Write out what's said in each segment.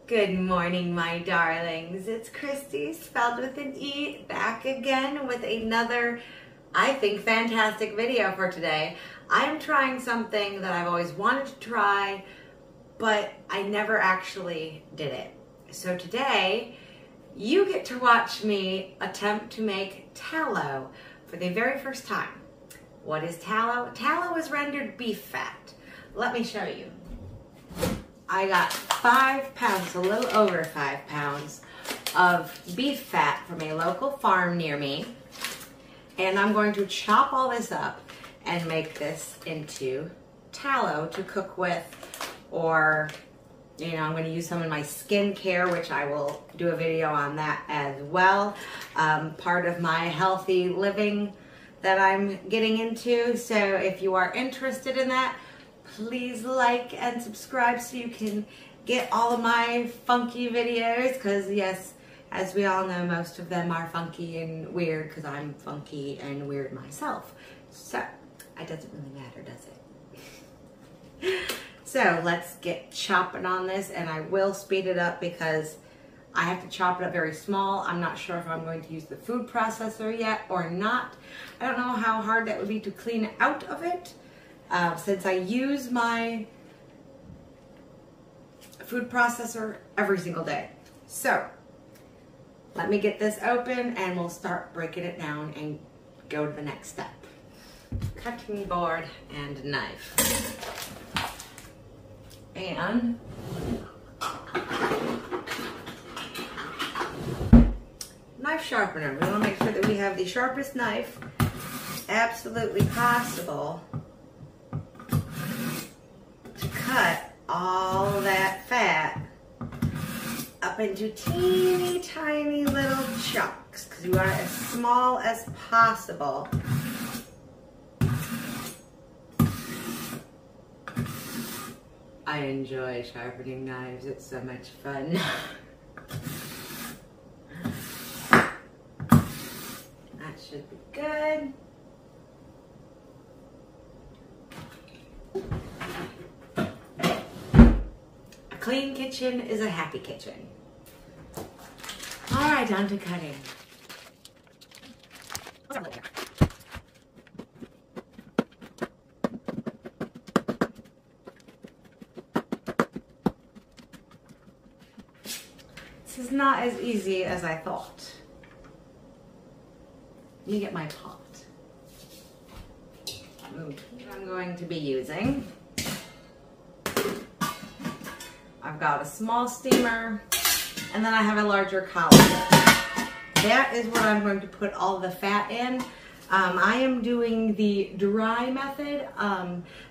Good morning, my darlings. It's Christy, spelled with an E, back again with another, I think, fantastic video for today. I'm trying something that I've always wanted to try, but I never actually did it. So today, you get to watch me attempt to make tallow for the very first time. What is tallow? Tallow is rendered beef fat. Let me show you. I got 5 pounds, a little over 5 pounds of beef fat from a local farm near me. And I'm going to chop all this up and make this into tallow to cook with, or, you know, I'm going to use some in my skincare, which I will do a video on that as well. Part of my healthy living that I'm getting into. So if you are interested in that, please like and subscribe so you can get all of my funky videos, because yes, as we all know, most of them are funky and weird because I'm funky and weird myself. So it doesn't really matter, does it? So let's get chopping on this, and I will speed it up because I have to chop it up very small. I'm not sure if I'm going to use the food processor yet or not. I don't know how hard that would be to clean out of it. Since I use my food processor every single day. So let me get this open and we'll start breaking it down and go to the next step. Cutting board and knife. And knife sharpener. We want to make sure that we have the sharpest knife absolutely possible to cut all that fat up into teeny tiny little chunks, because we want it as small as possible. I enjoy sharpening knives, it's so much fun. That should be good. A clean kitchen is a happy kitchen. All right, on to cutting. This is not as easy as I thought. You get my pot. I'm going to be using. I've got a small steamer, and then I have a larger colander. That is what I'm going to put all the fat in. I am doing the dry method.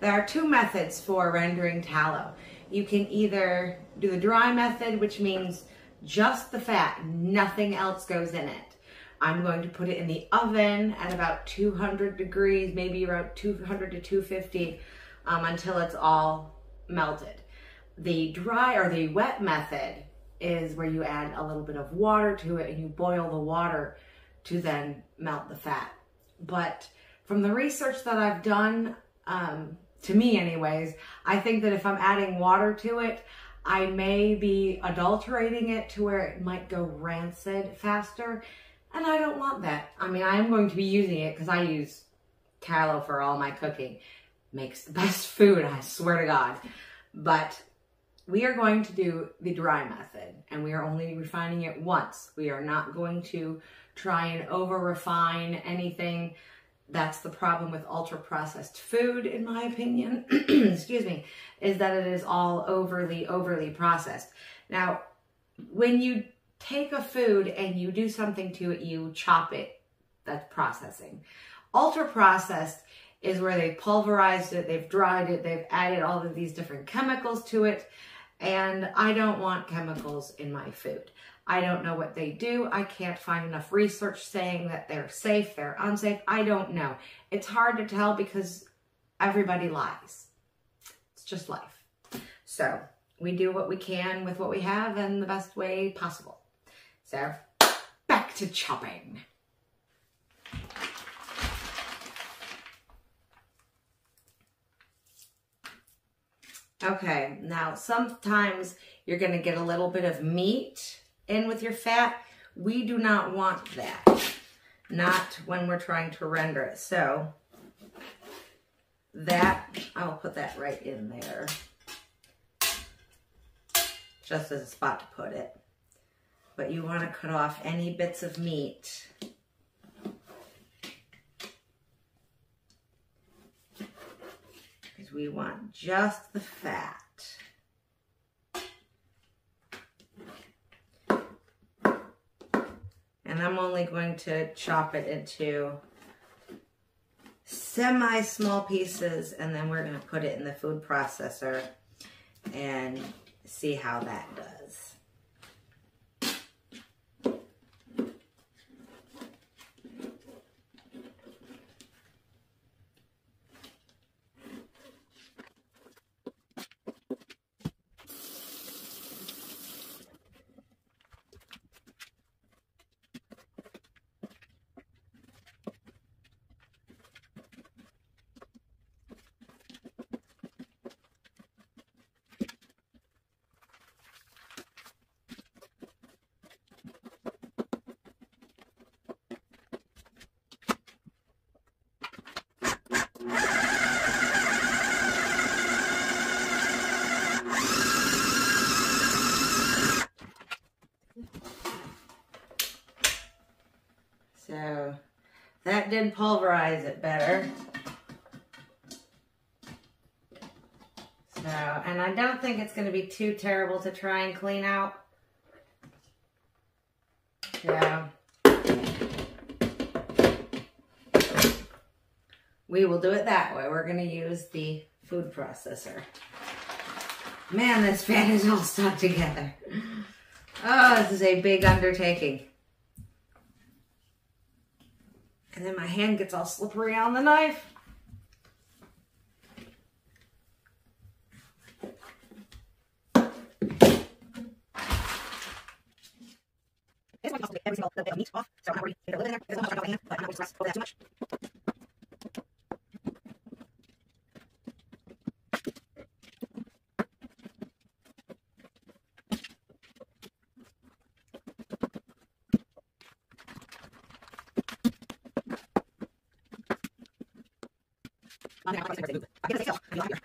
There are 2 methods for rendering tallow. You can either do the dry method, which means just the fat, nothing else goes in it. I'm going to put it in the oven at about 200 degrees, maybe around 200 to 250, until it's all melted. The dry or the wet method is where you add a little bit of water to it and you boil the water to then melt the fat. But from the research that I've done, to me anyways, I think that if I'm adding water to it, I may be adulterating it to where it might go rancid faster. And I don't want that. I mean, I'm going to be using it because I use tallow for all my cooking. Makes the best food, I swear to God. But we are going to do the dry method, and we are only refining it once. We are not going to try and over-refine anything. That's the problem with ultra-processed food, in my opinion, excuse me, is that it is all overly processed. Now, when you take a food and you do something to it, you chop it, that's processing. Ultra-processed is where they've pulverized it, they've dried it, they've added all of these different chemicals to it, and I don't want chemicals in my food. I don't know what they do. I can't find enough research saying that they're safe, they're unsafe. I don't know. It's hard to tell because everybody lies. It's just life. So we do what we can with what we have in the best way possible. So back to chopping. Okay, now sometimes you're going to get a little bit of meat in with your fat. We do not want that, not when we're trying to render it. So that, I'll put that right in there, just as a spot to put it. But you want to cut off any bits of meat. Because we want just the fat. And I'm only going to chop it into semi-small pieces, and then we're going to put it in the food processor and see how that does. So that did pulverize it better. So, and I don't think it's going to be too terrible to try and clean out. So we will do it that way. We're going to use the food processor. Man, this fan is all stuck together. Oh, this is a big undertaking. And then my hand gets all slippery on the knife. This one also take every single little bit of meat off, so I'm not worried if they're living in there. There's a little much I got in, but I'm not going to stress over that too much. I'm going to move. I get a taste, I'm not here.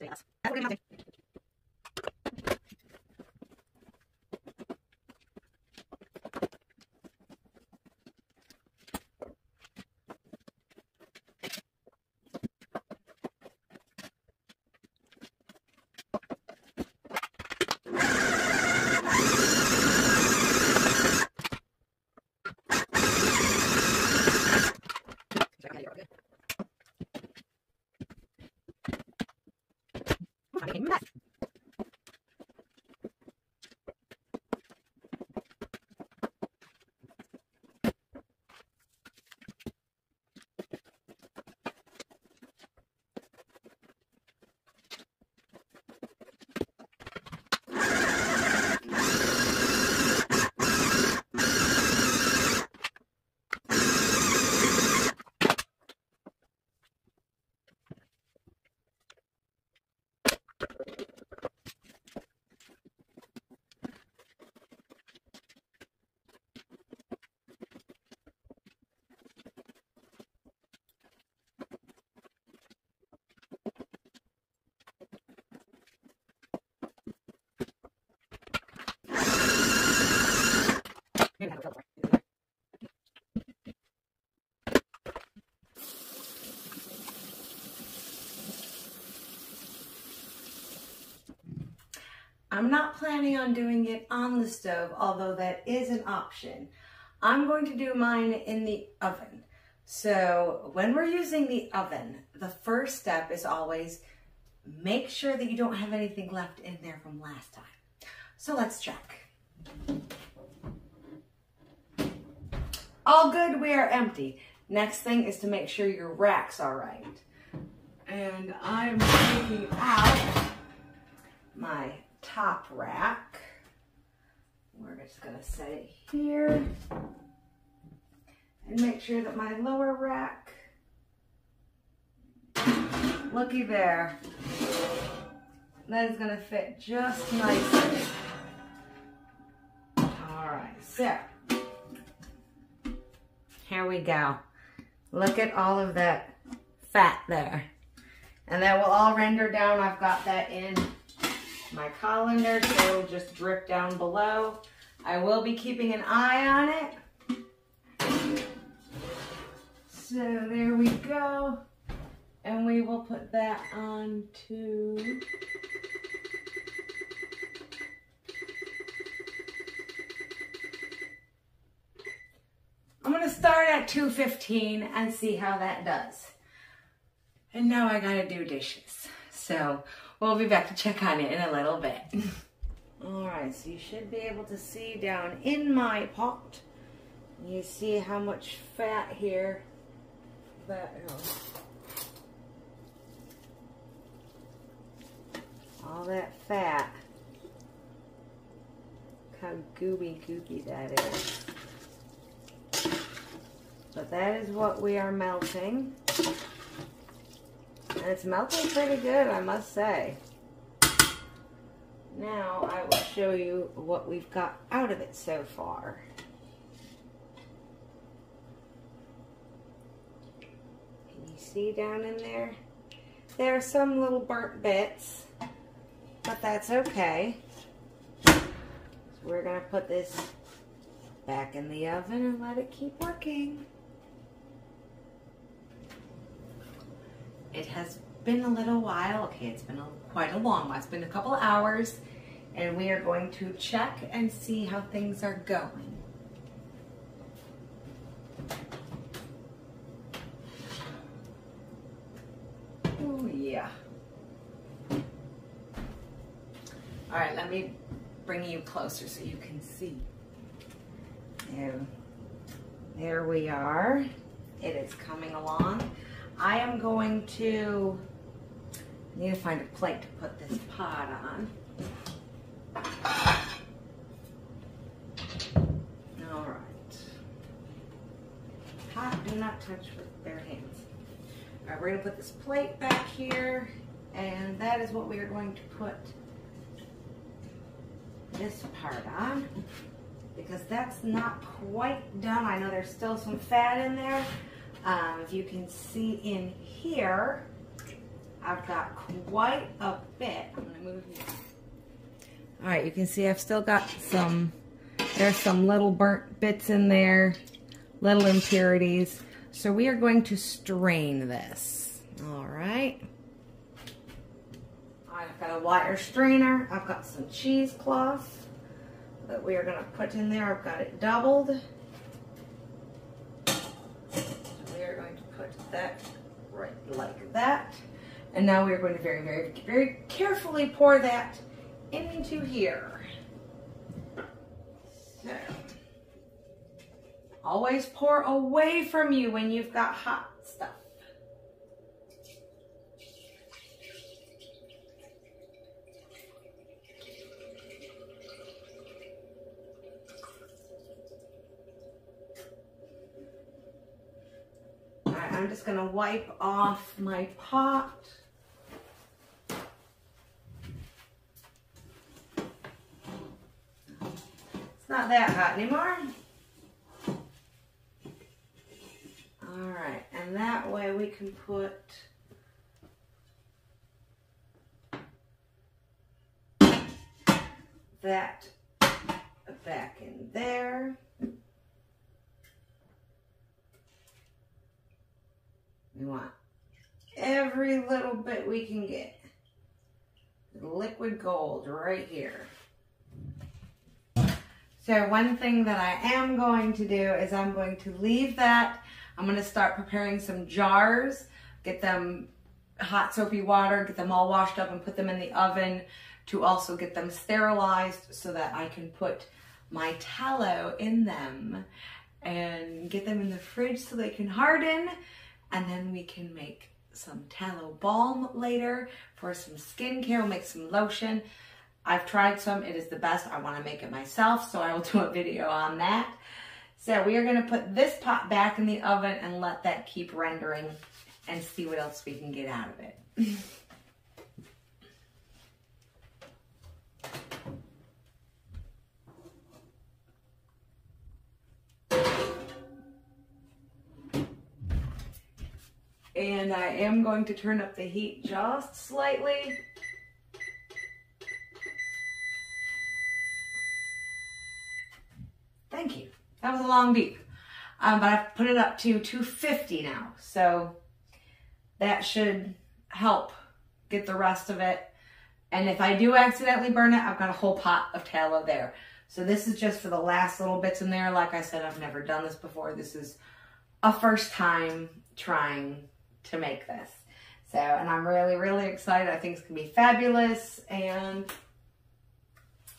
Yes. That's what I'm I'm not planning on doing it on the stove, although that is an option. I'm going to do mine in the oven. So when we're using the oven, the first step is always make sure that you don't have anything left in there from last time. So let's check. All good, we are empty. Next thing is to make sure your rack's all right. And I'm taking out my top rack. We're just gonna set it here and make sure that my lower rack, looky there, that is gonna fit just nicely. All right, so here we go. Look at all of that fat there. And that will all render down. I've got that in my colander, so it'll just drip down below. I will be keeping an eye on it. So there we go. And we will put that on to I'm gonna start at 215 and see how that does. And now I gotta do dishes. So we'll be back to check on it in a little bit. All right, so you should be able to see down in my pot. You see how much fat here. All that fat. Look how gooey that is. But that is what we are melting. And it's melting pretty good, I must say. Now I will show you what we've got out of it so far. Can you see down in there? There are some little burnt bits, but that's okay. So we're gonna put this back in the oven and let it keep working. It has been a little while. Okay, it's been quite a long while. It's been a couple hours, and we are going to check and see how things are going. Oh yeah. All right, let me bring you closer so you can see. There we are. It is coming along. I am going to need to find a plate to put this pot on. All right. Pot, do not touch with bare hands. All right, we're going to put this plate back here, and that is what we are going to put this part on, because that's not quite done. I know there's still some fat in there. If you can see in here, I've got quite a bit. I'm going to move here. All right, you can see I've still got there's some little burnt bits in there, little impurities. So we are going to strain this. All right. I've got a wire strainer. I've got some cheesecloth that we are going to put in there. I've got it doubled. That right like that, and now we're going to very, very, very carefully pour that into here. So always pour away from you when you've got hot stuff. I'm just going to wipe off my pot. It's not that hot anymore. All right, and that way we can put that back in there. We want every little bit we can get. liquid gold right here. So one thing that I am going to do is I'm going to leave that. I'm going to start preparing some jars, get them hot soapy water, get them all washed up and put them in the oven to also get them sterilized so that I can put my tallow in them and get them in the fridge so they can harden, and then we can make some tallow balm later for some skincare. We'll make some lotion. I've tried some, it is the best. I want to make it myself, so I will do a video on that. So we are going to put this pot back in the oven and let that keep rendering and see what else we can get out of it. And I am going to turn up the heat just slightly. Thank you. That was a long beep. But I've put it up to 250 now. So that should help get the rest of it. And if I do accidentally burn it, I've got a whole pot of tallow there. So this is just for the last little bits in there. Like I said, I've never done this before. This is a first time trying to make this. So, and I'm really, really excited. I think it's gonna be fabulous. And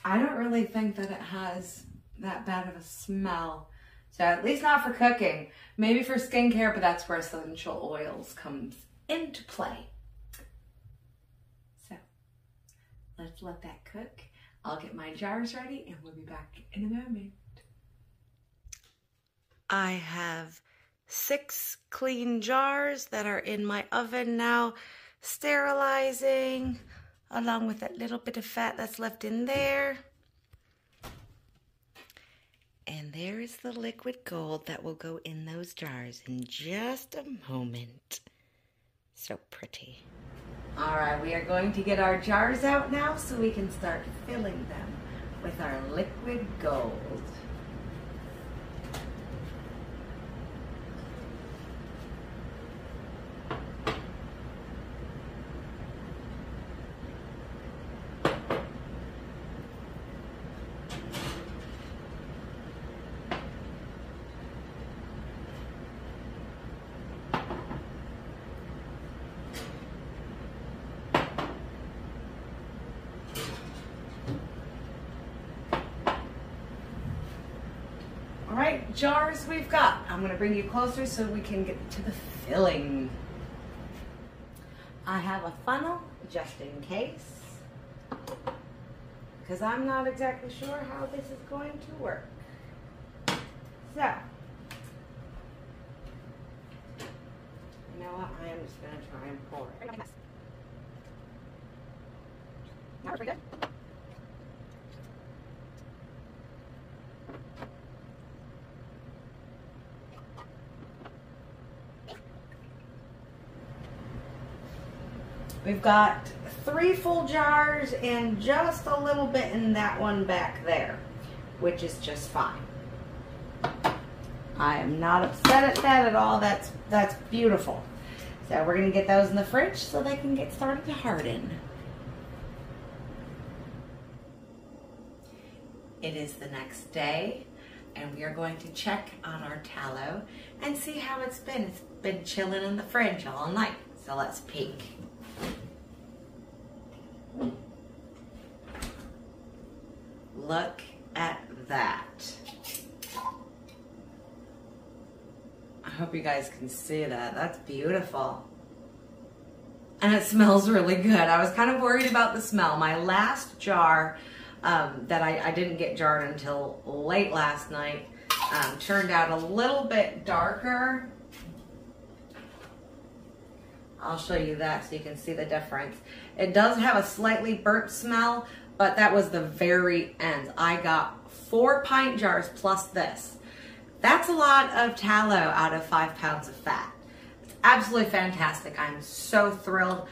I don't really think that it has that bad of a smell. So at least not for cooking. Maybe for skincare, but that's where essential oils comes into play. So let's let that cook. I'll get my jars ready and we'll be back in a moment. I have 6 clean jars that are in my oven now, sterilizing, along with that little bit of fat that's left in there. And there is the liquid gold that will go in those jars in just a moment. So pretty. All right, we are going to get our jars out now so we can start filling them with our liquid gold. Jars we've got. I'm going to bring you closer so we can get to the filling. I have a funnel just in case, because I'm not exactly sure how this is going to work. So, you know what? I am just going to try and pour it. That was pretty good. We've got 3 full jars and just a little bit in that one back there, which is just fine. I am not upset at that at all. That's beautiful. So we're going to get those in the fridge so they can get started to harden. It is the next day and we are going to check on our tallow and see how it's been. It's been chilling in the fridge all night. So let's peek. Look at that. I hope you guys can see that. That's beautiful. And it smells really good. I was kind of worried about the smell. My last jar that I didn't get jarred until late last night turned out a little bit darker. I'll show you that so you can see the difference. It does have a slightly burnt smell, but that was the very end. I got 4 pint jars plus this. That's a lot of tallow out of 5 pounds of fat. It's absolutely fantastic. I'm so thrilled.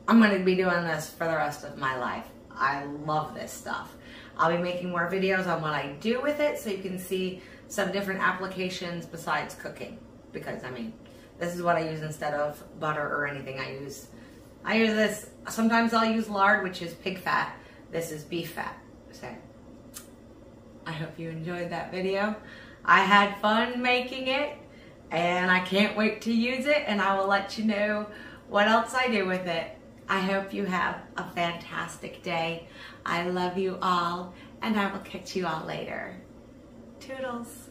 I'm going to be doing this for the rest of my life. I love this stuff. I'll be making more videos on what I do with it so you can see some different applications besides cooking. Because, I mean, this is what I use instead of butter or anything. I use I use this, sometimes I'll use lard, which is pig fat. This is beef fat. So I hope you enjoyed that video. I had fun making it, and I can't wait to use it, and I will let you know what else I do with it. I hope you have a fantastic day. I love you all, and I will catch you all later. Toodles.